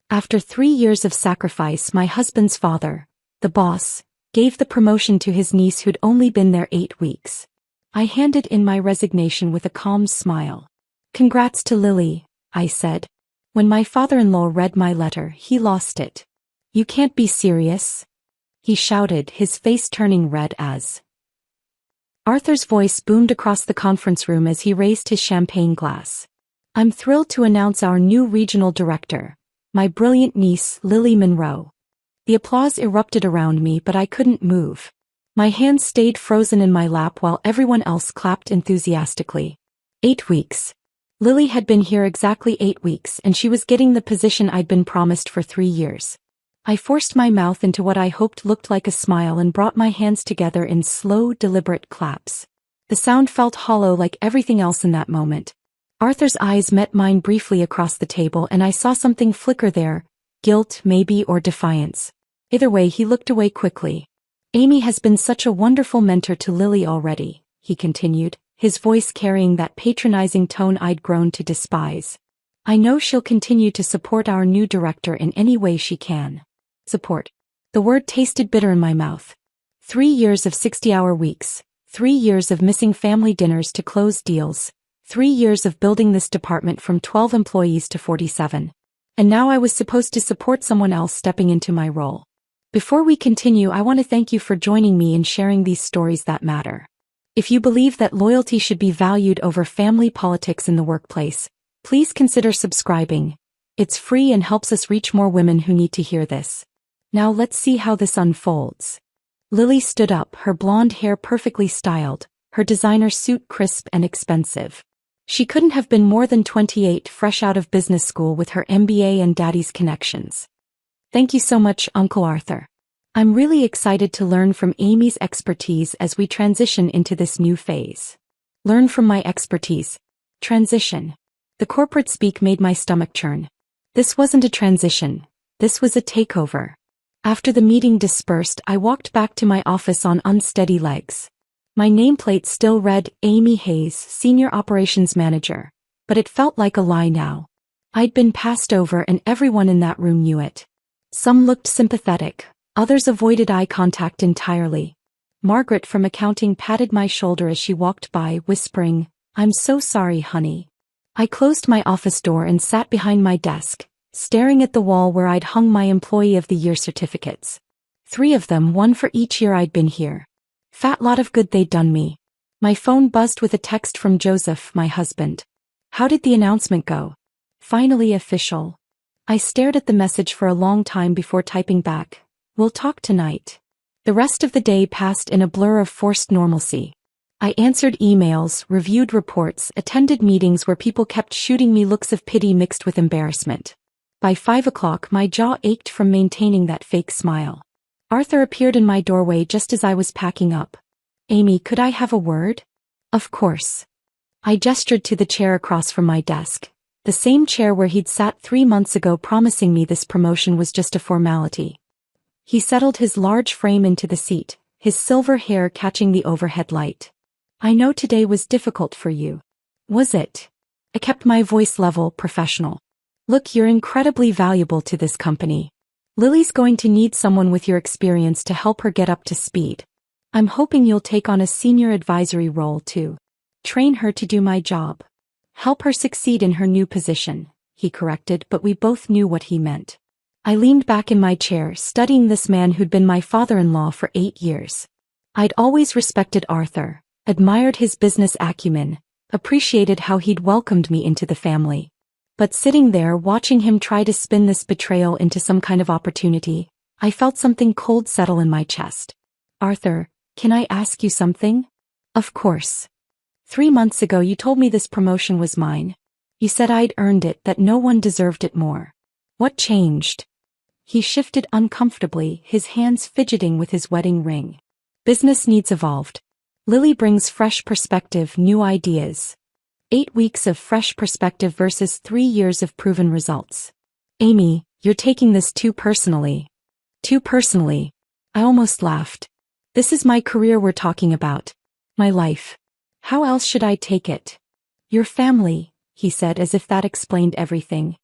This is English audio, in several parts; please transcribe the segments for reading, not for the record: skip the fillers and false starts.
After 3 years of sacrifice, my husband's father, the boss, gave the promotion to his niece who'd only been there 8 weeks. I handed in my resignation with a calm smile. "Congrats to Lily," I said. When my father-in-law read my letter, he lost it. "You can't be serious," he shouted, his face turning red as Arthur's voice boomed across the conference room as he raised his champagne glass. "I'm thrilled to announce our new regional director, my brilliant niece, Lily Monroe." The applause erupted around me, but I couldn't move. My hands stayed frozen in my lap while everyone else clapped enthusiastically. 8 weeks. Lily had been here exactly 8 weeks, and she was getting the position I'd been promised for 3 years. I forced my mouth into what I hoped looked like a smile and brought my hands together in slow, deliberate claps. The sound felt hollow like everything else in that moment. Arthur's eyes met mine briefly across the table, and I saw something flicker there. Guilt, maybe, or defiance. Either way, he looked away quickly. "Amy has been such a wonderful mentor to Lily already," he continued, his voice carrying that patronizing tone I'd grown to despise. "I know she'll continue to support our new director in any way she can." Support. The word tasted bitter in my mouth. 3 years of 60-hour weeks, 3 years of missing family dinners to close deals, 3 years of building this department from 12 employees to 47. And now I was supposed to support someone else stepping into my role. Before we continue, I want to thank you for joining me in sharing these stories that matter. If you believe that loyalty should be valued over family politics in the workplace, please consider subscribing. It's free and helps us reach more women who need to hear this. Now let's see how this unfolds. Lily stood up, her blonde hair perfectly styled, her designer suit crisp and expensive. She couldn't have been more than 28, fresh out of business school with her MBA and daddy's connections. "Thank you so much, Uncle Arthur. I'm really excited to learn from Amy's expertise as we transition into this new phase." Learn from my expertise. Transition. The corporate speak made my stomach churn. This wasn't a transition. This was a takeover. After the meeting dispersed, I walked back to my office on unsteady legs. My nameplate still read Amy Hayes, Senior Operations Manager, but it felt like a lie now. I'd been passed over and everyone in that room knew it. Some looked sympathetic, others avoided eye contact entirely. Margaret from accounting patted my shoulder as she walked by, whispering, "I'm so sorry, honey." I closed my office door and sat behind my desk, staring at the wall where I'd hung my Employee of the Year certificates. 3 of them, 1 for each year I'd been here. Fat lot of good they'd done me. My phone buzzed with a text from Joseph, my husband. "How did the announcement go?" "Finally official." I stared at the message for a long time before typing back, "We'll talk tonight." The rest of the day passed in a blur of forced normalcy. I answered emails, reviewed reports, attended meetings where people kept shooting me looks of pity mixed with embarrassment. By 5 o'clock, my jaw ached from maintaining that fake smile. Arthur appeared in my doorway just as I was packing up. "Amy, could I have a word?" "Of course." I gestured to the chair across from my desk, the same chair where he'd sat 3 months ago promising me this promotion was just a formality. He settled his large frame into the seat, his silver hair catching the overhead light. "I know today was difficult for you." "Was it?" I kept my voice level, professional. "Look, you're incredibly valuable to this company. Lily's going to need someone with your experience to help her get up to speed. I'm hoping you'll take on a senior advisory role too. Train her to do my job. Help her succeed in her new position," he corrected, but we both knew what he meant. I leaned back in my chair, studying this man who'd been my father-in-law for 8 years. I'd always respected Arthur, admired his business acumen, appreciated how he'd welcomed me into the family. But sitting there watching him try to spin this betrayal into some kind of opportunity, I felt something cold settle in my chest. "Arthur, can I ask you something?" "Of course." 3 months ago you told me this promotion was mine. You said I'd earned it, that no one deserved it more. What changed?" He shifted uncomfortably, his hands fidgeting with his wedding ring. "Business needs evolved. Lily brings fresh perspective, new ideas. 8 weeks of fresh perspective versus 3 years of proven results. Amy, you're taking this too personally." "Too personally?" I almost laughed. "This is my career we're talking about. My life. How else should I take it?" "Your family," he said as if that explained everything.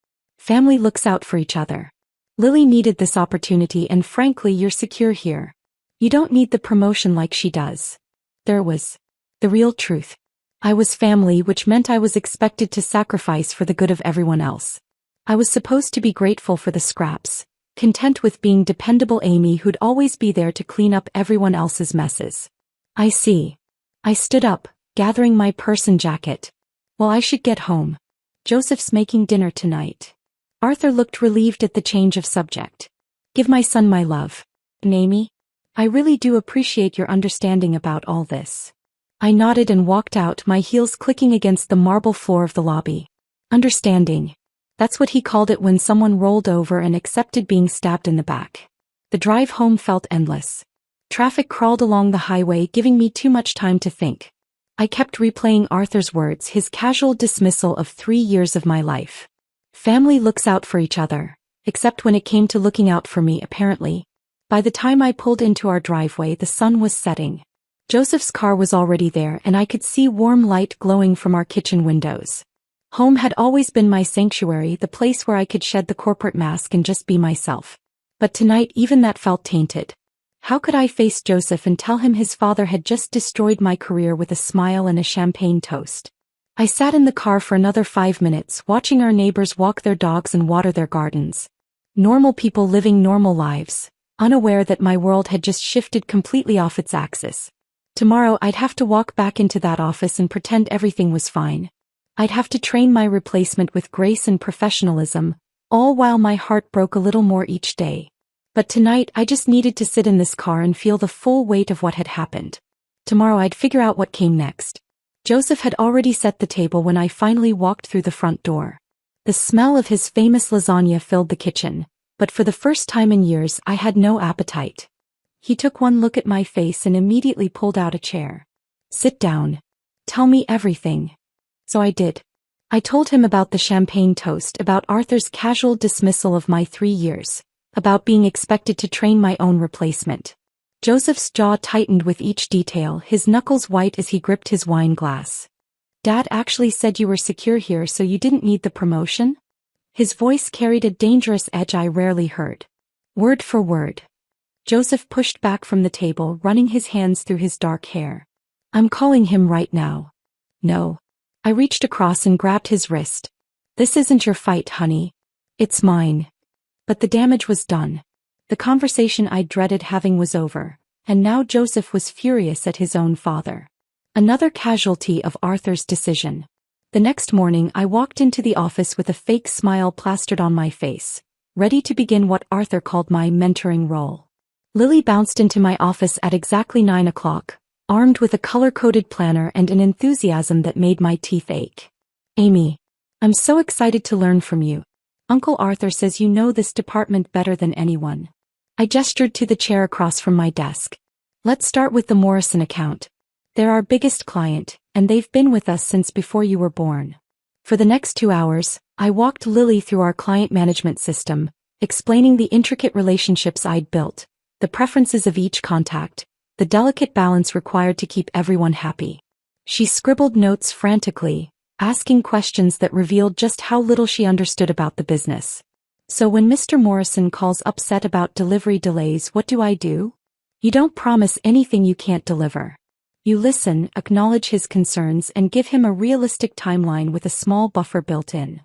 Family looks out for each other. Lily needed this opportunity and frankly you're secure here. You don't need the promotion like she does. There was the real truth. I was family, which meant I was expected to sacrifice for the good of everyone else. I was supposed to be grateful for the scraps, content with being dependable Amy who'd always be there to clean up everyone else's messes. I see. I stood up, gathering my purse and jacket. Well, I should get home. Joseph's making dinner tonight. Arthur looked relieved at the change of subject. Give my son my love. And Amy? I really do appreciate your understanding about all this. I nodded and walked out, my heels clicking against the marble floor of the lobby. Understanding. That's what he called it when someone rolled over and accepted being stabbed in the back. The drive home felt endless. Traffic crawled along the highway, giving me too much time to think. I kept replaying Arthur's words, his casual dismissal of 3 years of my life. Family looks out for each other, except when it came to looking out for me apparently. By the time I pulled into our driveway the sun was setting. Joseph's car was already there and I could see warm light glowing from our kitchen windows. Home had always been my sanctuary, the place where I could shed the corporate mask and just be myself. But tonight even that felt tainted. How could I face Joseph and tell him his father had just destroyed my career with a smile and a champagne toast? I sat in the car for another 5 minutes, watching our neighbors walk their dogs and water their gardens. Normal people living normal lives, unaware that my world had just shifted completely off its axis. Tomorrow I'd have to walk back into that office and pretend everything was fine. I'd have to train my replacement with grace and professionalism, all while my heart broke a little more each day. But tonight I just needed to sit in this car and feel the full weight of what had happened. Tomorrow I'd figure out what came next. Joseph had already set the table when I finally walked through the front door. The smell of his famous lasagna filled the kitchen, but for the first time in years I had no appetite. He took one look at my face and immediately pulled out a chair. Sit down. Tell me everything. So I did. I told him about the champagne toast, about Arthur's casual dismissal of my 3 years, about being expected to train my own replacement. Joseph's jaw tightened with each detail, his knuckles white as he gripped his wine glass. Dad actually said you were secure here so you didn't need the promotion? His voice carried a dangerous edge I rarely heard. Word for word. Joseph pushed back from the table, running his hands through his dark hair. I'm calling him right now. No. I reached across and grabbed his wrist. This isn't your fight, honey. It's mine. But the damage was done. The conversation I dreaded having was over, and now Joseph was furious at his own father. Another casualty of Arthur's decision. The next morning I walked into the office with a fake smile plastered on my face, ready to begin what Arthur called my mentoring role. Lily bounced into my office at exactly 9 o'clock, armed with a color-coded planner and an enthusiasm that made my teeth ache. Amy, I'm so excited to learn from you. Uncle Arthur says you know this department better than anyone. I gestured to the chair across from my desk. Let's start with the Morrison account. They're our biggest client, and they've been with us since before you were born. For the next 2 hours, I walked Lily through our client management system, explaining the intricate relationships I'd built, the preferences of each contact, the delicate balance required to keep everyone happy. She scribbled notes frantically, asking questions that revealed just how little she understood about the business. So when Mr. Morrison calls upset about delivery delays, what do? You don't promise anything you can't deliver. You listen, acknowledge his concerns, and give him a realistic timeline with a small buffer built in.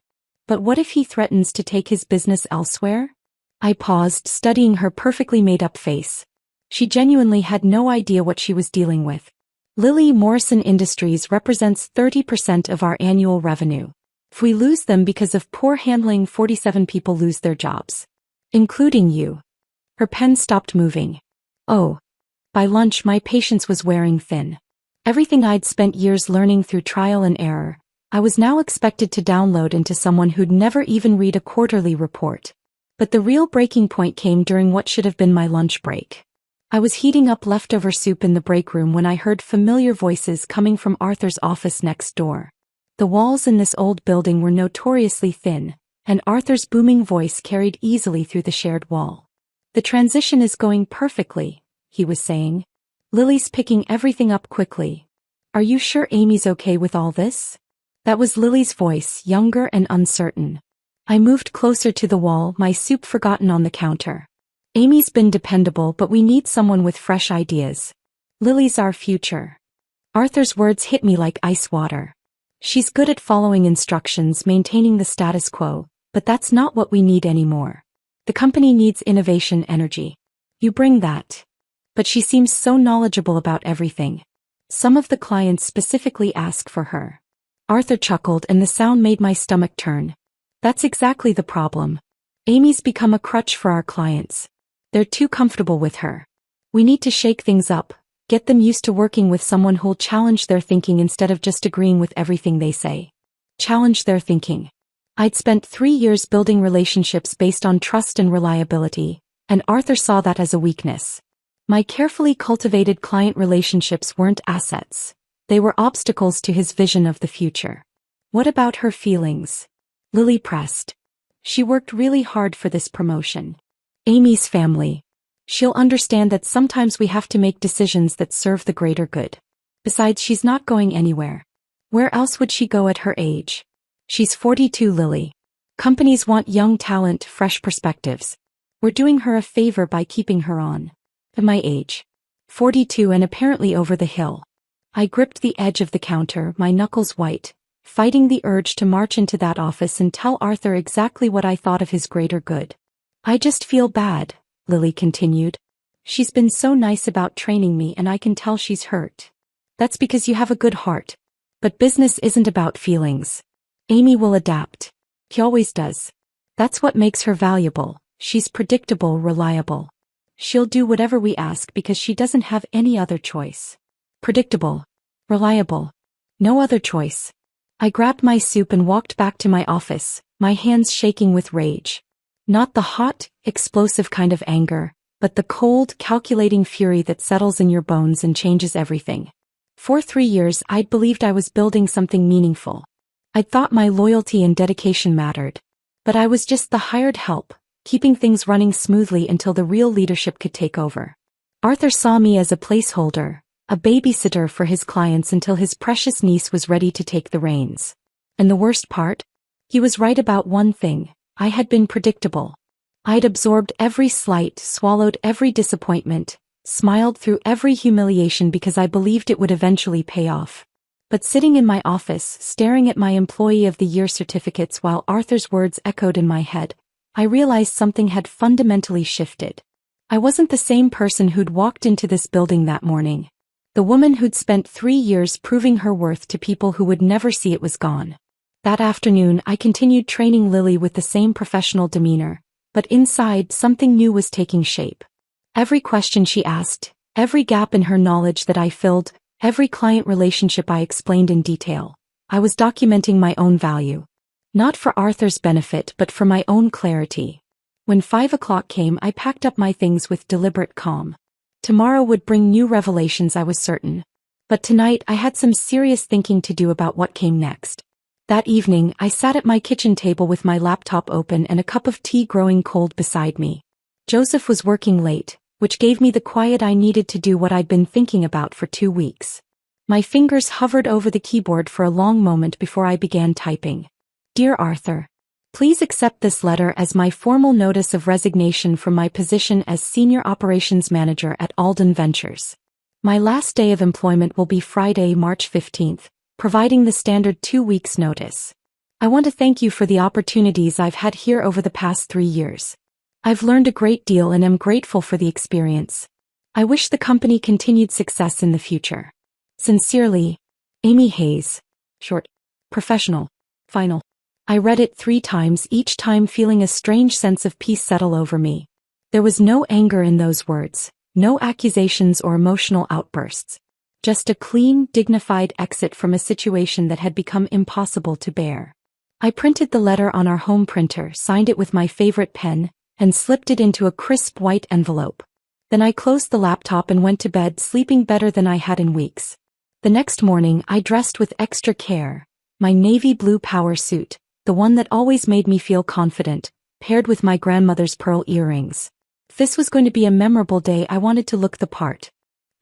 But what if he threatens to take his business elsewhere? I paused, studying her perfectly made-up face. She genuinely had no idea what she was dealing with. Lily Morrison Industries represents 30% of our annual revenue. If we lose them because of poor handling, 47 people lose their jobs. Including you. Her pen stopped moving. Oh. By lunch my patience was wearing thin. Everything I'd spent years learning through trial and error, I was now expected to download into someone who'd never even read a quarterly report. But the real breaking point came during what should have been my lunch break. I was heating up leftover soup in the break room when I heard familiar voices coming from Arthur's office next door. The walls in this old building were notoriously thin, and Arthur's booming voice carried easily through the shared wall. The transition is going perfectly, he was saying. Lily's picking everything up quickly. Are you sure Amy's okay with all this? That was Lily's voice, younger and uncertain. I moved closer to the wall, my soup forgotten on the counter. Amy's been dependable, but we need someone with fresh ideas. Lily's our future. Arthur's words hit me like ice water. She's good at following instructions, maintaining the status quo, but that's not what we need anymore. The company needs innovation energy. You bring that. But she seems so knowledgeable about everything. Some of the clients specifically ask for her. Arthur chuckled and the sound made my stomach turn. That's exactly the problem. Amy's become a crutch for our clients. They're too comfortable with her. We need to shake things up, get them used to working with someone who'll challenge their thinking instead of just agreeing with everything they say. Challenge their thinking. I'd spent 3 years building relationships based on trust and reliability, and Arthur saw that as a weakness. My carefully cultivated client relationships weren't assets. They were obstacles to his vision of the future. What about her feelings? Lily pressed. She worked really hard for this promotion. Amy's family. She'll understand that sometimes we have to make decisions that serve the greater good. Besides, she's not going anywhere. Where else would she go at her age? She's 42, Lily. Companies want young talent, fresh perspectives. We're doing her a favor by keeping her on. At my age. 42 and apparently over the hill. I gripped the edge of the counter, my knuckles white, fighting the urge to march into that office and tell Arthur exactly what I thought of his greater good. I just feel bad, Lily continued. She's been so nice about training me and I can tell she's hurt. That's because you have a good heart. But business isn't about feelings. Amy will adapt. He always does. That's what makes her valuable. She's predictable, reliable. She'll do whatever we ask because she doesn't have any other choice. Predictable. Reliable. No other choice. I grabbed my soup and walked back to my office, my hands shaking with rage. Not the hot, explosive kind of anger, but the cold, calculating fury that settles in your bones and changes everything. For 3 years I'd believed I was building something meaningful. I'd thought my loyalty and dedication mattered. But I was just the hired help, keeping things running smoothly until the real leadership could take over. Arthur saw me as a placeholder, a babysitter for his clients until his precious niece was ready to take the reins. And the worst part? He was right about one thing. I had been predictable. I'd absorbed every slight, swallowed every disappointment, smiled through every humiliation because I believed it would eventually pay off. But sitting in my office, staring at my Employee of the Year certificates while Arthur's words echoed in my head, I realized something had fundamentally shifted. I wasn't the same person who'd walked into this building that morning. The woman who'd spent 3 years proving her worth to people who would never see it was gone. That afternoon I continued training Lily with the same professional demeanor, but inside something new was taking shape. Every question she asked, every gap in her knowledge that I filled, every client relationship I explained in detail, I was documenting my own value. Not for Arthur's benefit but for my own clarity. When 5 o'clock came I packed up my things with deliberate calm. Tomorrow would bring new revelations, I was certain. But tonight I had some serious thinking to do about what came next. That evening I sat at my kitchen table with my laptop open and a cup of tea growing cold beside me. Joseph was working late, which gave me the quiet I needed to do what I'd been thinking about for 2 weeks. My fingers hovered over the keyboard for a long moment before I began typing. Dear Arthur, please accept this letter as my formal notice of resignation from my position as Senior Operations Manager at Alden Ventures. My last day of employment will be Friday, March 15th, providing the standard 2 weeks notice. I want to thank you for the opportunities I've had here over the past 3 years. I've learned a great deal and am grateful for the experience. I wish the company continued success in the future. Sincerely, Amy Hayes. Short. Professional. Final. I read it 3 times, each time feeling a strange sense of peace settle over me. There was no anger in those words, no accusations or emotional outbursts. Just a clean, dignified exit from a situation that had become impossible to bear. I printed the letter on our home printer, signed it with my favorite pen, and slipped it into a crisp white envelope. Then I closed the laptop and went to bed, sleeping better than I had in weeks. The next morning I dressed with extra care, my navy blue power suit, the one that always made me feel confident, paired with my grandmother's pearl earrings. If this was going to be a memorable day, I wanted to look the part.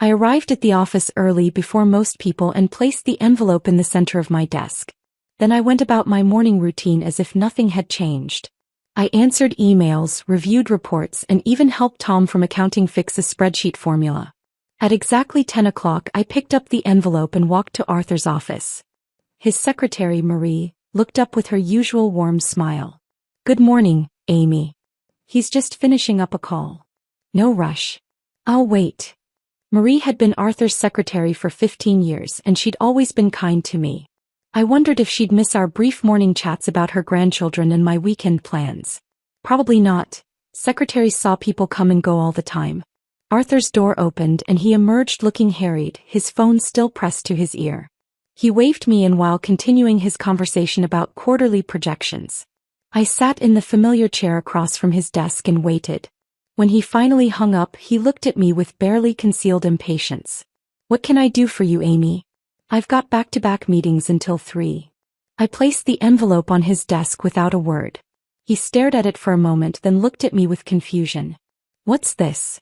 I arrived at the office early before most people and placed the envelope in the center of my desk. Then I went about my morning routine as if nothing had changed. I answered emails, reviewed reports, and even helped Tom from accounting fix a spreadsheet formula. At exactly 10 o'clock, I picked up the envelope and walked to Arthur's office. His secretary, Marie, looked up with her usual warm smile. "Good morning, Amy. He's just finishing up a call. No rush. I'll wait." Marie had been Arthur's secretary for 15 years and she'd always been kind to me. I wondered if she'd miss our brief morning chats about her grandchildren and my weekend plans. Probably not. Secretaries saw people come and go all the time. Arthur's door opened and he emerged looking harried, his phone still pressed to his ear. He waved me in while continuing his conversation about quarterly projections. I sat in the familiar chair across from his desk and waited. When he finally hung up, he looked at me with barely concealed impatience. "What can I do for you, Amy? I've got back-to-back meetings until 3. I placed the envelope on his desk without a word. He stared at it for a moment, then looked at me with confusion. "What's this?"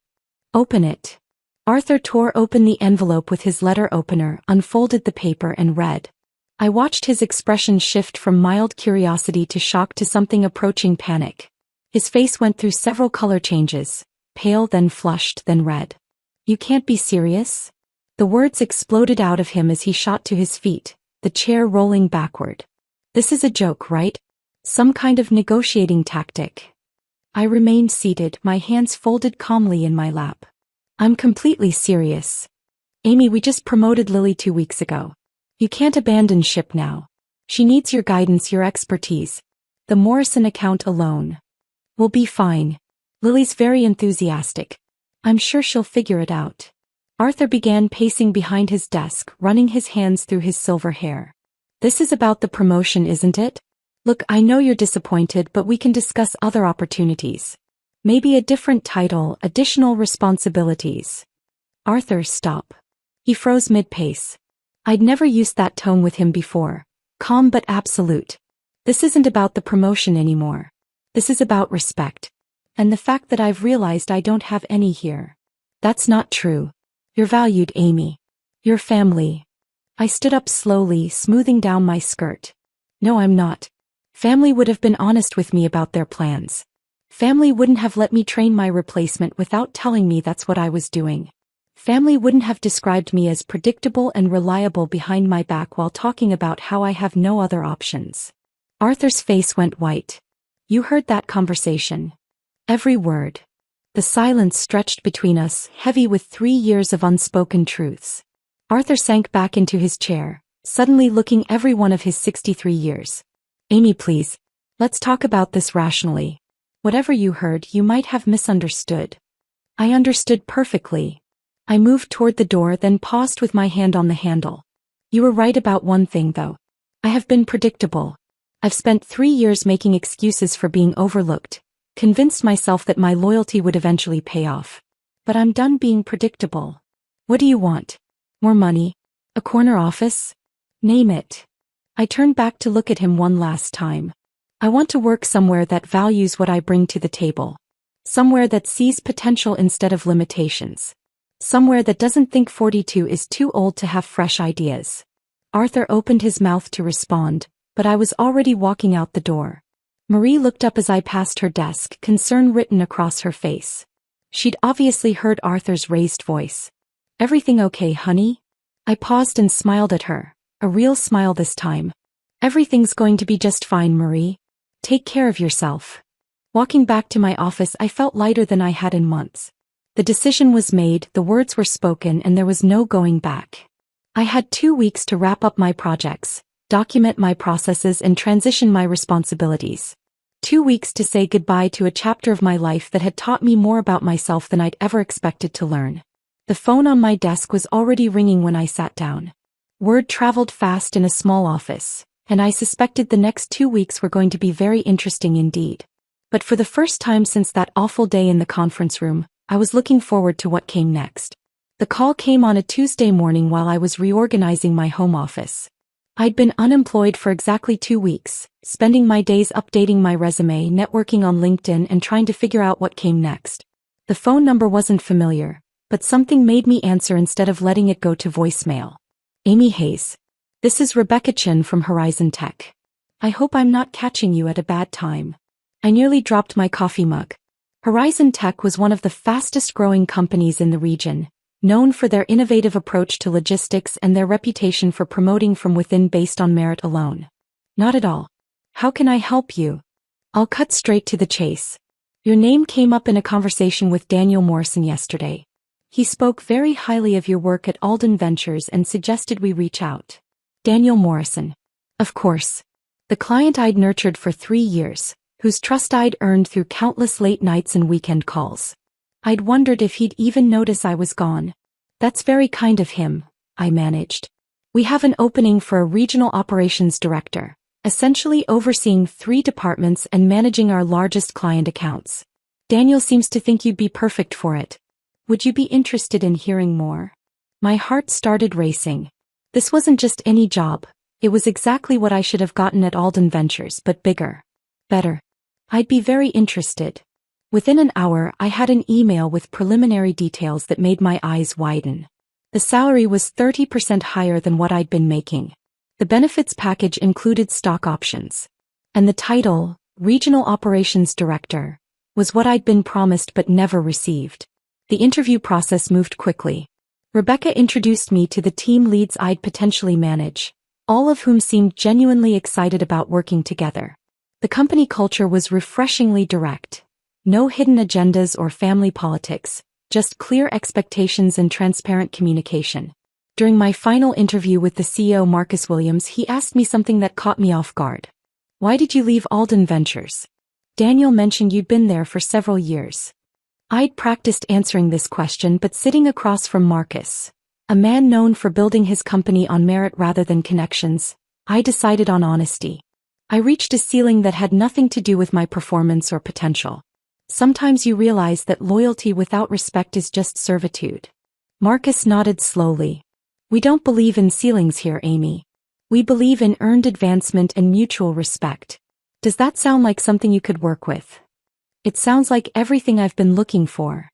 "Open it." Arthur tore open the envelope with his letter opener, unfolded the paper and read. I watched his expression shift from mild curiosity to shock to something approaching panic. His face went through several color changes, pale then flushed then red. "You can't be serious?" The words exploded out of him as he shot to his feet, the chair rolling backward. "This is a joke, right? Some kind of negotiating tactic." I remained seated, my hands folded calmly in my lap. "I'm completely serious. Amy, we just promoted Lily 2 weeks ago. You can't abandon ship now. She needs your guidance, your expertise. The Morrison account alone. We'll be fine. Lily's very enthusiastic. I'm sure she'll figure it out." Arthur began pacing behind his desk, running his hands through his silver hair. "This is about the promotion, isn't it? Look, I know you're disappointed, but we can discuss other opportunities. Maybe a different title, additional responsibilities." "Arthur, stop." He froze mid-pace. I'd never used that tone with him before. Calm but absolute. "This isn't about the promotion anymore. This is about respect. And the fact that I've realized I don't have any here." "That's not true. You're valued, Amy. Your family." I stood up slowly, smoothing down my skirt. "No, I'm not. Family would have been honest with me about their plans. Family wouldn't have let me train my replacement without telling me that's what I was doing. Family wouldn't have described me as predictable and reliable behind my back while talking about how I have no other options." Arthur's face went white. "You heard that conversation. Every word." The silence stretched between us, heavy with 3 years of unspoken truths. Arthur sank back into his chair, suddenly looking every one of his 63 years. "Amy, please. Let's talk about this rationally. Whatever you heard, you might have misunderstood." I understood perfectly. I moved toward the door, then paused with my hand on the handle. "You were right about one thing, though. I have been predictable. I've spent 3 years making excuses for being overlooked, convinced myself that my loyalty would eventually pay off. But I'm done being predictable. What do you want? More money? A corner office? Name it." I turned back to look at him one last time. "I want to work somewhere that values what I bring to the table. Somewhere that sees potential instead of limitations. Somewhere that doesn't think 42 is too old to have fresh ideas." Arthur opened his mouth to respond, but I was already walking out the door. Marie looked up as I passed her desk, concern written across her face. She'd obviously heard Arthur's raised voice. "Everything okay, honey?" I paused and smiled at her, a real smile this time. "Everything's going to be just fine, Marie. Take care of yourself." Walking back to my office, I felt lighter than I had in months. The decision was made, the words were spoken, and there was no going back. I had 2 weeks to wrap up my projects, document my processes, and transition my responsibilities. 2 weeks to say goodbye to a chapter of my life that had taught me more about myself than I'd ever expected to learn. The phone on my desk was already ringing when I sat down. Word traveled fast in a small office, and I suspected the next 2 weeks were going to be very interesting indeed. But for the first time since that awful day in the conference room, I was looking forward to what came next. The call came on a Tuesday morning while I was reorganizing my home office. I'd been unemployed for exactly 2 weeks, spending my days updating my resume, networking on LinkedIn, and trying to figure out what came next. The phone number wasn't familiar, but something made me answer instead of letting it go to voicemail. "Amy Hayes. This is Rebecca Chin from Horizon Tech. I hope I'm not catching you at a bad time. I nearly dropped my coffee mug. Horizon Tech was one of the fastest-growing companies in the region, known for their innovative approach to logistics and their reputation for promoting from within based on merit alone. Not at all. How can I help you? I'll cut straight to the chase. Your name came up in a conversation with Daniel Morrison yesterday. He spoke very highly of your work at Alden Ventures and suggested we reach out. Daniel Morrison. Of course. The client I'd nurtured for 3 years, whose trust I'd earned through countless late nights and weekend calls. I'd wondered if he'd even notice I was gone. That's very kind of him, I managed. We have an opening for a regional operations director, essentially overseeing 3 departments and managing our largest client accounts. Daniel seems to think you'd be perfect for it. Would you be interested in hearing more? My heart started racing. This wasn't just any job. It was exactly what I should have gotten at Alden Ventures, but bigger. Better. I'd be very interested. Within an hour, I had an email with preliminary details that made my eyes widen. The salary was 30% higher than what I'd been making. The benefits package included stock options. And the title, Regional Operations Director, was what I'd been promised but never received. The interview process moved quickly. Rebecca introduced me to the team leads I'd potentially manage, all of whom seemed genuinely excited about working together. The company culture was refreshingly direct. No hidden agendas or family politics, just clear expectations and transparent communication. During my final interview with the CEO Marcus Williams, he asked me something that caught me off guard. Why did you leave Alden Ventures? Daniel mentioned you'd been there for several years. I'd practiced answering this question, but sitting across from Marcus, a man known for building his company on merit rather than connections, I decided on honesty. I reached a ceiling that had nothing to do with my performance or potential. Sometimes you realize that loyalty without respect is just servitude. Marcus nodded slowly. We don't believe in ceilings here, Amy. We believe in earned advancement and mutual respect. Does that sound like something you could work with? It sounds like everything I've been looking for.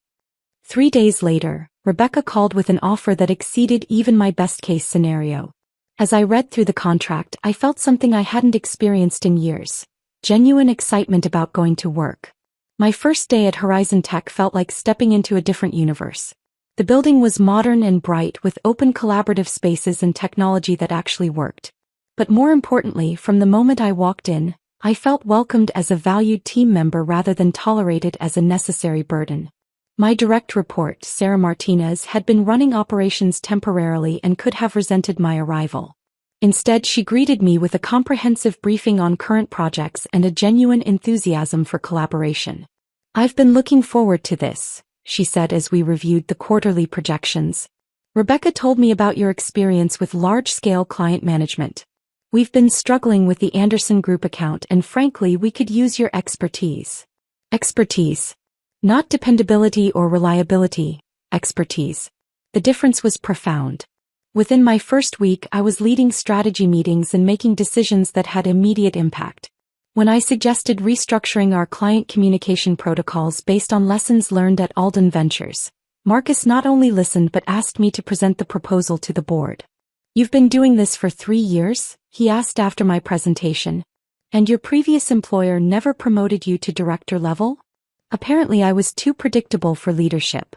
3 days later, Rebecca called with an offer that exceeded even my best-case scenario. As I read through the contract, I felt something I hadn't experienced in years. Genuine excitement about going to work. My first day at Horizon Tech felt like stepping into a different universe. The building was modern and bright with open collaborative spaces and technology that actually worked. But more importantly, from the moment I walked in, I felt welcomed as a valued team member rather than tolerated as a necessary burden. My direct report, Sarah Martinez, had been running operations temporarily and could have resented my arrival. Instead, she greeted me with a comprehensive briefing on current projects and a genuine enthusiasm for collaboration. I've been looking forward to this, she said as we reviewed the quarterly projections. Rebecca told me about your experience with large-scale client management. We've been struggling with the Anderson Group account and frankly we could use your expertise. Expertise. Not dependability or reliability, expertise. The difference was profound. Within my first week I was leading strategy meetings and making decisions that had immediate impact. When I suggested restructuring our client communication protocols based on lessons learned at Alden Ventures, Marcus not only listened but asked me to present the proposal to the board. You've been doing this for 3 years? He asked after my presentation. And your previous employer never promoted you to director level? Apparently I was too predictable for leadership.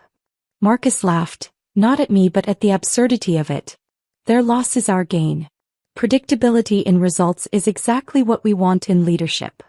Marcus laughed, not at me but at the absurdity of it. Their loss is our gain. Predictability in results is exactly what we want in leadership.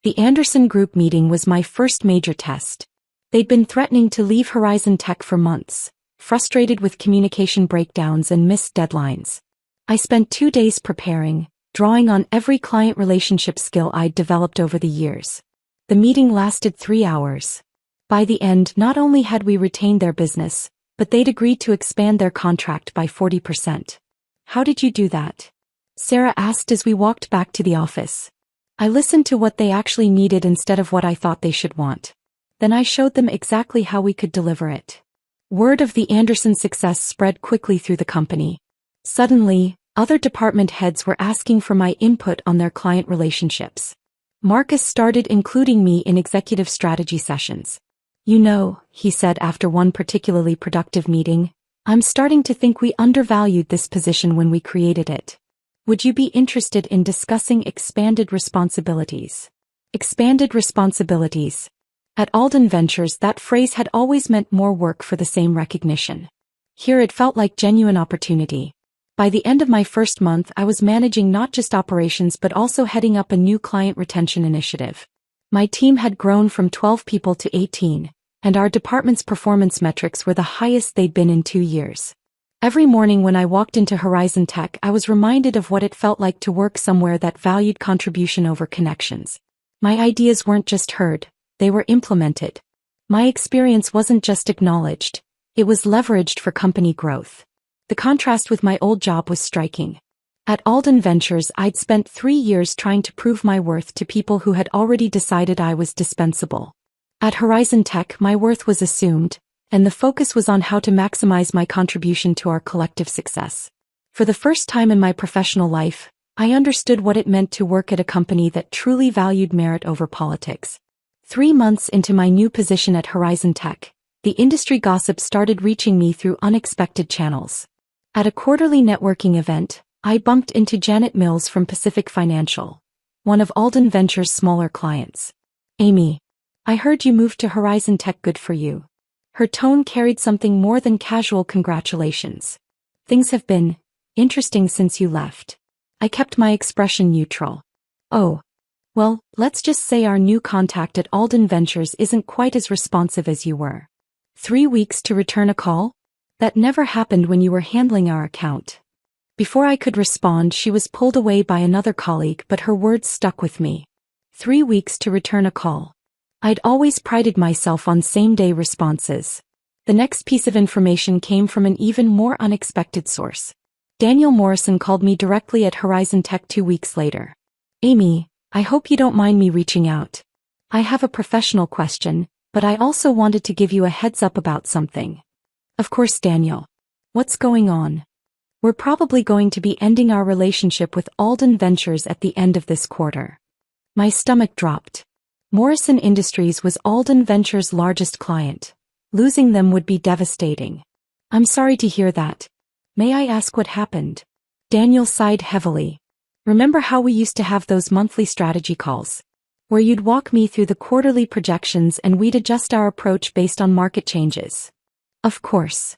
The Anderson Group meeting was my first major test. They'd been threatening to leave Horizon Tech for months, frustrated with communication breakdowns and missed deadlines. I spent 2 days preparing, drawing on every client relationship skill I'd developed over the years. The meeting lasted 3 hours. By the end, not only had we retained their business, but they'd agreed to expand their contract by 40%. How did you do that? Sarah asked as we walked back to the office. I listened to what they actually needed instead of what I thought they should want. Then I showed them exactly how we could deliver it. Word of the Anderson success spread quickly through the company. Suddenly, other department heads were asking for my input on their client relationships. Marcus started including me in executive strategy sessions. You know, he said after one particularly productive meeting, I'm starting to think we undervalued this position when we created it. Would you be interested in discussing expanded responsibilities? Expanded responsibilities. At Alden Ventures, that phrase had always meant more work for the same recognition. Here it felt like genuine opportunity. By the end of my first month, I was managing not just operations but also heading up a new client retention initiative. My team had grown from 12 people to 18, and our department's performance metrics were the highest they'd been in 2 years. Every morning when I walked into Horizon Tech, I was reminded of what it felt like to work somewhere that valued contribution over connections. My ideas weren't just heard, they were implemented. My experience wasn't just acknowledged, it was leveraged for company growth. The contrast with my old job was striking. At Alden Ventures, I'd spent 3 years trying to prove my worth to people who had already decided I was dispensable. At Horizon Tech, my worth was assumed, and the focus was on how to maximize my contribution to our collective success. For the first time in my professional life, I understood what it meant to work at a company that truly valued merit over politics. 3 months into my new position at Horizon Tech, the industry gossip started reaching me through unexpected channels. At a quarterly networking event, I bumped into Janet Mills from Pacific Financial, one of Alden Ventures' smaller clients. "Amy, I heard you moved to Horizon Tech. Good for you." Her tone carried something more than casual congratulations. "Things have been interesting since you left." I kept my expression neutral. "Oh. Well, let's just say our new contact at Alden Ventures isn't quite as responsive as you were. 3 weeks to return a call? That never happened when you were handling our account." Before I could respond, she was pulled away by another colleague, but her words stuck with me. 3 weeks to return a call. I'd always prided myself on same-day responses. The next piece of information came from an even more unexpected source. Daniel Morrison called me directly at Horizon Tech 2 weeks later. "Amy, I hope you don't mind me reaching out. I have a professional question, but I also wanted to give you a heads up about something." "Of course, Daniel. What's going on?" "We're probably going to be ending our relationship with Alden Ventures at the end of this quarter." My stomach dropped. Morrison Industries was Alden Ventures' largest client. Losing them would be devastating. "I'm sorry to hear that. May I ask what happened?" Daniel sighed heavily. "Remember how we used to have those monthly strategy calls, where you'd walk me through the quarterly projections and we'd adjust our approach based on market changes?" "Of course.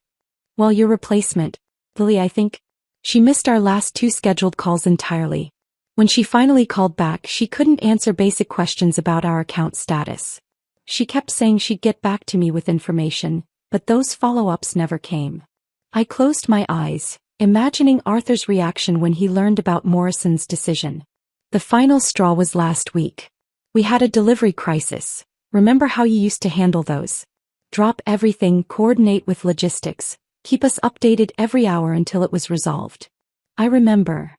Well, your replacement, Lily, I think, she missed our last 2 scheduled calls entirely. When she finally called back, she couldn't answer basic questions about our account status. She kept saying she'd get back to me with information, but those follow-ups never came." I closed my eyes, imagining Arthur's reaction when he learned about Morrison's decision. The final straw was last week. "We had a delivery crisis. Remember how you used to handle those? Drop everything, coordinate with logistics, keep us updated every hour until it was resolved." "I remember.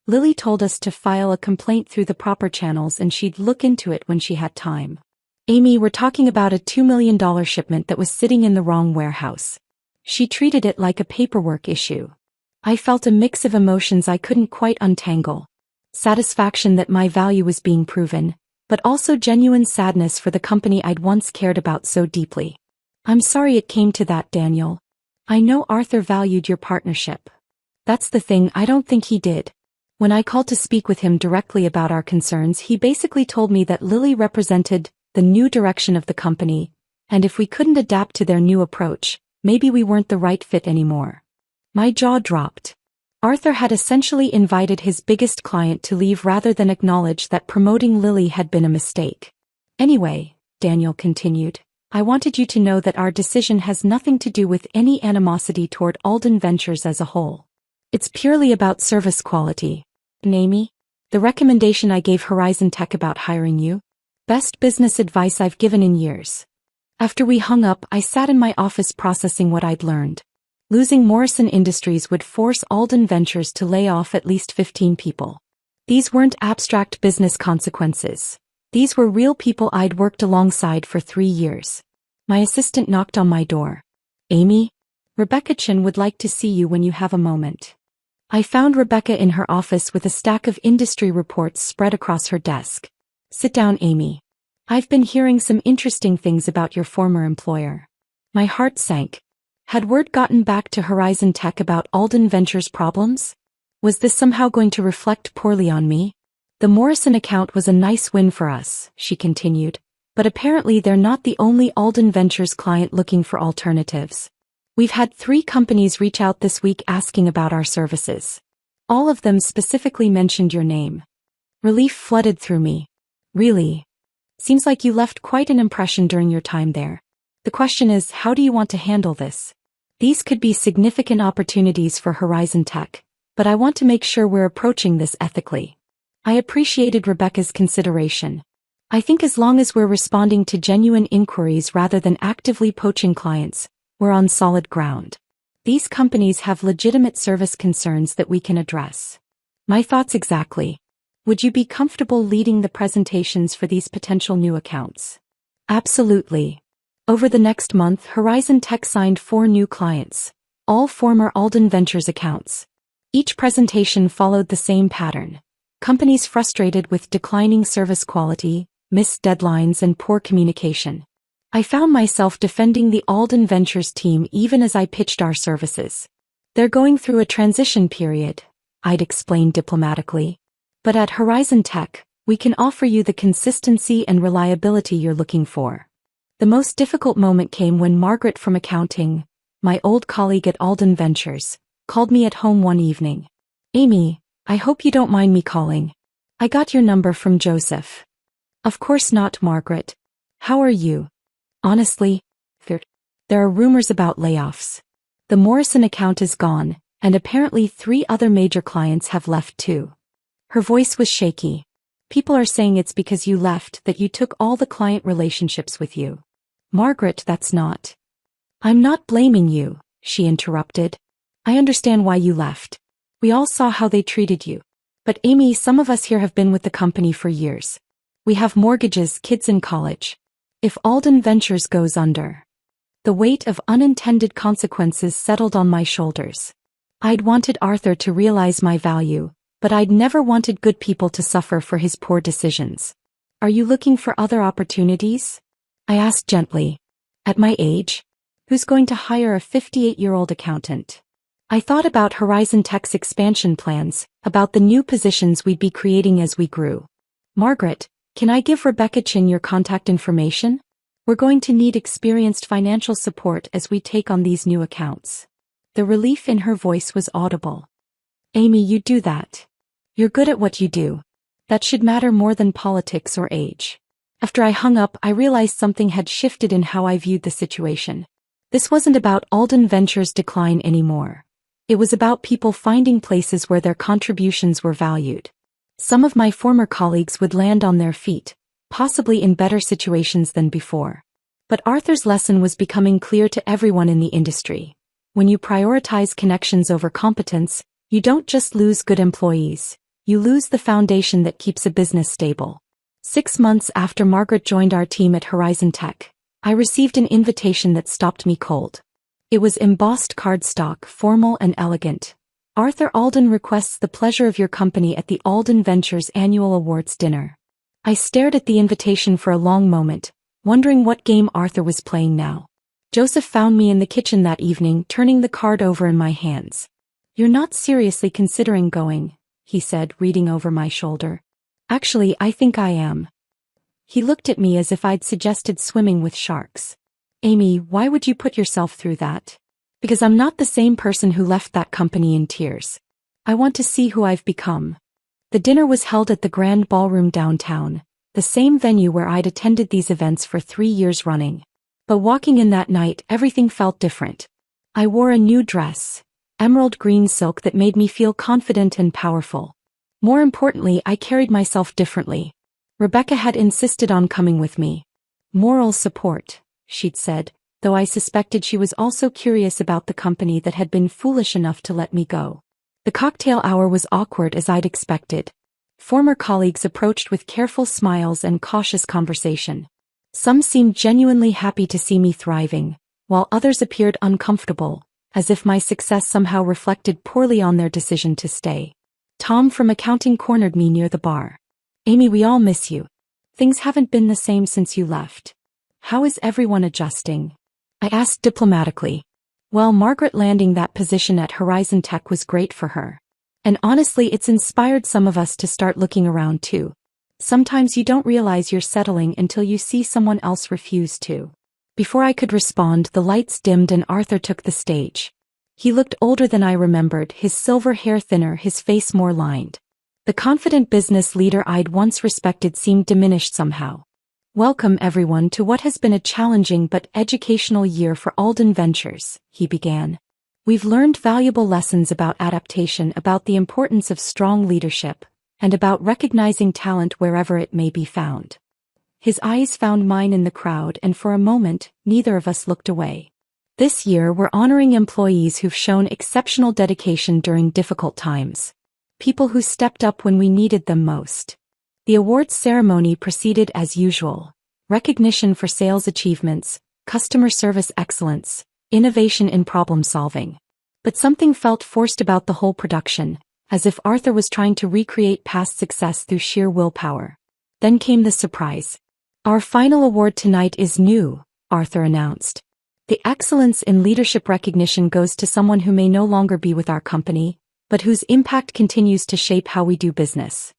Lily told us to file a complaint through the proper channels and she'd look into it when she had time." "Amy, we're talking about a $2 million shipment that was sitting in the wrong warehouse. She treated it like a paperwork issue." I felt a mix of emotions I couldn't quite untangle. Satisfaction that my value was being proven, but also genuine sadness for the company I'd once cared about so deeply. "I'm sorry it came to that, Daniel. I know Arthur valued your partnership." "That's the thing, I don't think he did. When I called to speak with him directly about our concerns, he basically told me that Lily represented the new direction of the company, and if we couldn't adapt to their new approach, maybe we weren't the right fit anymore." My jaw dropped. Arthur had essentially invited his biggest client to leave rather than acknowledge that promoting Lily had been a mistake. "Anyway," Daniel continued, "I wanted you to know that our decision has nothing to do with any animosity toward Alden Ventures as a whole. It's purely about service quality. And Amy, the recommendation I gave Horizon Tech about hiring you? Best business advice I've given in years." After we hung up, I sat in my office processing what I'd learned. Losing Morrison Industries would force Alden Ventures to lay off at least 15 people. These weren't abstract business consequences. These were real people I'd worked alongside for 3 years. My assistant knocked on my door. "Amy, Rebecca Chin would like to see you when you have a moment." I found Rebecca in her office with a stack of industry reports spread across her desk. "Sit down, Amy. I've been hearing some interesting things about your former employer." My heart sank. Had word gotten back to Horizon Tech about Alden Ventures' problems? Was this somehow going to reflect poorly on me? The Morrison account was a nice win for us, she continued, but apparently they're not the only Alden Ventures client looking for alternatives. We've had 3 companies reach out this week asking about our services. All of them specifically mentioned your name. Relief flooded through me. Really? Seems like you left quite an impression during your time there. The question is, how do you want to handle this? These could be significant opportunities for Horizon Tech, but I want to make sure we're approaching this ethically. I appreciated Rebecca's consideration. I think as long as we're responding to genuine inquiries rather than actively poaching clients, we're on solid ground. These companies have legitimate service concerns that we can address. My thoughts exactly. Would you be comfortable leading the presentations for these potential new accounts? Absolutely. Over the next month, Horizon Tech signed 4 new clients, all former Alden Ventures accounts. Each presentation followed the same pattern. Companies frustrated with declining service quality, missed deadlines, and poor communication. I found myself defending the Alden Ventures team even as I pitched our services. They're going through a transition period, I'd explained diplomatically. But at Horizon Tech, we can offer you the consistency and reliability you're looking for. The most difficult moment came when Margaret from accounting, my old colleague at Alden Ventures, called me at home one evening. Amy, I hope you don't mind me calling. I got your number from Joseph. Of course not, Margaret. How are you? Honestly, there are rumors about layoffs. The Morrison account is gone, and apparently 3 other major clients have left too. Her voice was shaky. People are saying it's because you left that you took all the client relationships with you. Margaret, that's not. I'm not blaming you, she interrupted. I understand why you left. We all saw how they treated you. But Amy, some of us here have been with the company for years. We have mortgages, kids in college. If Alden Ventures goes under, the weight of unintended consequences settled on my shoulders. I'd wanted Arthur to realize my value, but I'd never wanted good people to suffer for his poor decisions. Are you looking for other opportunities? I asked gently. At my age? Who's going to hire a 58-year-old accountant? I thought about Horizon Tech's expansion plans, about the new positions we'd be creating as we grew. Margaret, can I give Rebecca Chin your contact information? We're going to need experienced financial support as we take on these new accounts. The relief in her voice was audible. Amy, you do that. You're good at what you do. That should matter more than politics or age. After I hung up, I realized something had shifted in how I viewed the situation. This wasn't about Alden Ventures' decline anymore. It was about people finding places where their contributions were valued. Some of my former colleagues would land on their feet, possibly in better situations than before. But Arthur's lesson was becoming clear to everyone in the industry. When you prioritize connections over competence, you don't just lose good employees, you lose the foundation that keeps a business stable. 6 months after Margaret joined our team at Horizon Tech, I received an invitation that stopped me cold. It was embossed cardstock, formal and elegant. Arthur Alden requests the pleasure of your company at the Alden Ventures Annual Awards Dinner. I stared at the invitation for a long moment, wondering what game Arthur was playing now. Joseph found me in the kitchen that evening, turning the card over in my hands. You're not seriously considering going, he said, reading over my shoulder. Actually, I think I am. He looked at me as if I'd suggested swimming with sharks. Amy, why would you put yourself through that? Because I'm not the same person who left that company in tears. I want to see who I've become. The dinner was held at the Grand Ballroom downtown, the same venue where I'd attended these events for 3 years running. But walking in that night, everything felt different. I wore a new dress, emerald green silk that made me feel confident and powerful. More importantly, I carried myself differently. Rebecca had insisted on coming with me. Moral support, she'd said, though I suspected she was also curious about the company that had been foolish enough to let me go. The cocktail hour was awkward as I'd expected. Former colleagues approached with careful smiles and cautious conversation. Some seemed genuinely happy to see me thriving, while others appeared uncomfortable, as if my success somehow reflected poorly on their decision to stay. Tom from accounting cornered me near the bar. Amy, we all miss you. Things haven't been the same since you left. How is everyone adjusting? I asked diplomatically. Well, Margaret landing that position at Horizon Tech was great for her. And honestly, it's inspired some of us to start looking around too. Sometimes you don't realize you're settling until you see someone else refuse to. Before I could respond, the lights dimmed and Arthur took the stage. He looked older than I remembered, his silver hair thinner, his face more lined. The confident business leader I'd once respected seemed diminished somehow. "Welcome everyone to what has been a challenging but educational year for Alden Ventures," he began. "We've learned valuable lessons about adaptation, about the importance of strong leadership, and about recognizing talent wherever it may be found." His eyes found mine in the crowd, and for a moment, neither of us looked away. "This year we're honoring employees who've shown exceptional dedication during difficult times. People who stepped up when we needed them most." The awards ceremony proceeded as usual. Recognition for sales achievements, customer service excellence, innovation in problem solving. But something felt forced about the whole production, as if Arthur was trying to recreate past success through sheer willpower. Then came the surprise. "Our final award tonight is new," Arthur announced. "The excellence in leadership recognition goes to someone who may no longer be with our company, but whose impact continues to shape how we do business."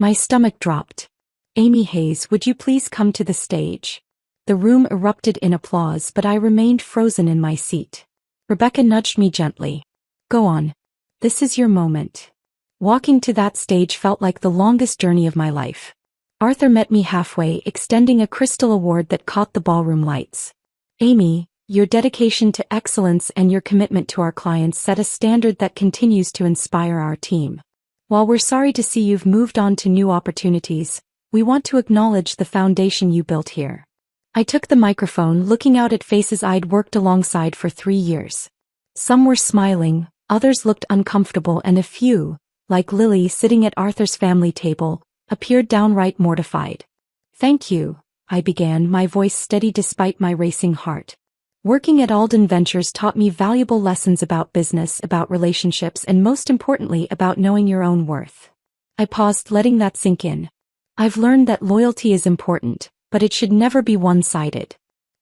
My stomach dropped. "Amy Hayes, would you please come to the stage?" The room erupted in applause, but I remained frozen in my seat. Rebecca nudged me gently. "Go on. This is your moment." Walking to that stage felt like the longest journey of my life. Arthur met me halfway, extending a crystal award that caught the ballroom lights. "Amy, your dedication to excellence and your commitment to our clients set a standard that continues to inspire our team. While we're sorry to see you've moved on to new opportunities, we want to acknowledge the foundation you built here." I took the microphone, looking out at faces I'd worked alongside for 3 years. Some were smiling, others looked uncomfortable, and a few, like Lily sitting at Arthur's family table, appeared downright mortified. "Thank you," I began, my voice steady despite my racing heart. "Working at Alden Ventures taught me valuable lessons about business, about relationships, and most importantly, about knowing your own worth." I paused, letting that sink in. "I've learned that loyalty is important, but it should never be one-sided.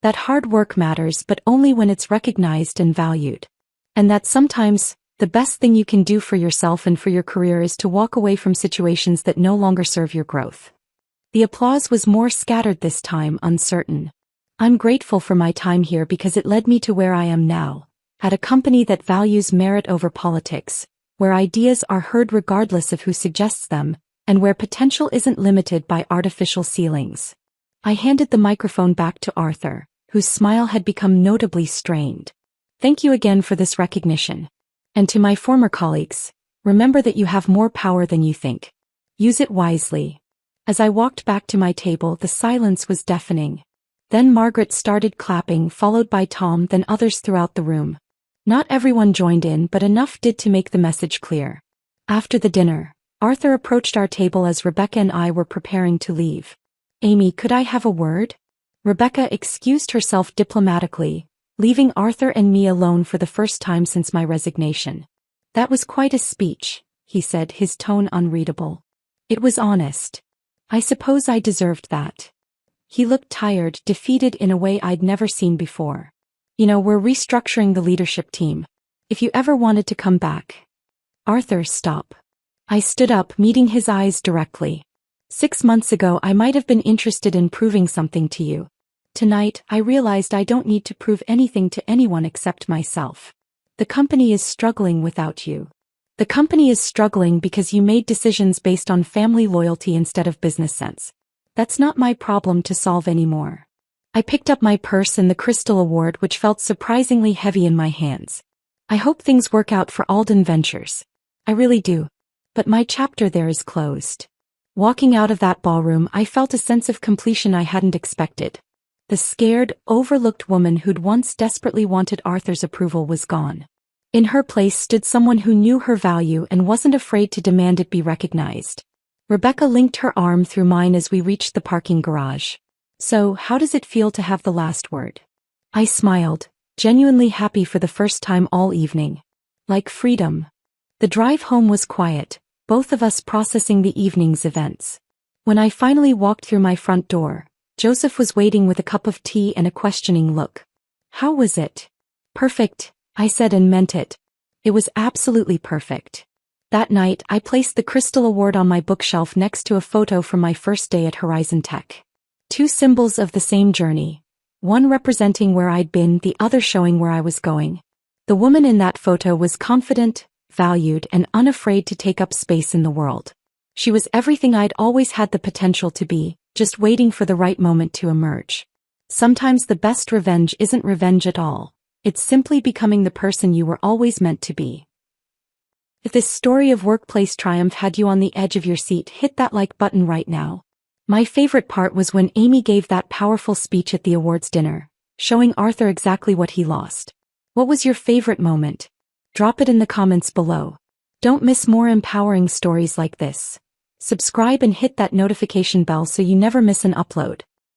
That hard work matters, but only when it's recognized and valued. And that sometimes, the best thing you can do for yourself and for your career is to walk away from situations that no longer serve your growth." The applause was more scattered this time, uncertain. "I'm grateful for my time here because it led me to where I am now, at a company that values merit over politics, where ideas are heard regardless of who suggests them, and where potential isn't limited by artificial ceilings." I handed the microphone back to Arthur, whose smile had become notably strained. "Thank you again for this recognition. And to my former colleagues, remember that you have more power than you think. Use it wisely." As I walked back to my table, the silence was deafening. Then Margaret started clapping, followed by Tom, then others throughout the room. Not everyone joined in, but enough did to make the message clear. After the dinner, Arthur approached our table as Rebecca and I were preparing to leave. "Amy, could I have a word?" Rebecca excused herself diplomatically, leaving Arthur and me alone for the first time since my resignation. "That was quite a speech," he said, his tone unreadable. "It was honest. I suppose I deserved that." He looked tired, defeated in a way I'd never seen before. "You know, we're restructuring the leadership team. If you ever wanted to come back." "Arthur, stop." I stood up, meeting his eyes directly. 6 months ago I might have been interested in proving something to you. Tonight, I realized I don't need to prove anything to anyone except myself. The company is struggling without you. The company is struggling because you made decisions based on family loyalty instead of business sense. That's not my problem to solve anymore." I picked up my purse and the crystal award, which felt surprisingly heavy in my hands. "I hope things work out for Alden Ventures. I really do. But my chapter there is closed." Walking out of that ballroom, I felt a sense of completion I hadn't expected. The scared, overlooked woman who'd once desperately wanted Arthur's approval was gone. In her place stood someone who knew her value and wasn't afraid to demand it be recognized. Rebecca linked her arm through mine as we reached the parking garage. "So, how does it feel to have the last word?" I smiled, genuinely happy for the first time all evening. Like freedom. The drive home was quiet, both of us processing the evening's events. When I finally walked through my front door, Joseph was waiting with a cup of tea and a questioning look. "How was it?" "Perfect," I said and meant it. It was absolutely perfect. That night, I placed the Crystal Award on my bookshelf next to a photo from my first day at Horizon Tech. Two symbols of the same journey. One representing where I'd been, the other showing where I was going. The woman in that photo was confident, valued, and unafraid to take up space in the world. She was everything I'd always had the potential to be, just waiting for the right moment to emerge. Sometimes the best revenge isn't revenge at all. It's simply becoming the person you were always meant to be. If this story of workplace triumph had you on the edge of your seat, hit that like button right now. My favorite part was when Amy gave that powerful speech at the awards dinner, showing Arthur exactly what he lost. What was your favorite moment? Drop it in the comments below. Don't miss more empowering stories like this. Subscribe and hit that notification bell so you never miss an upload.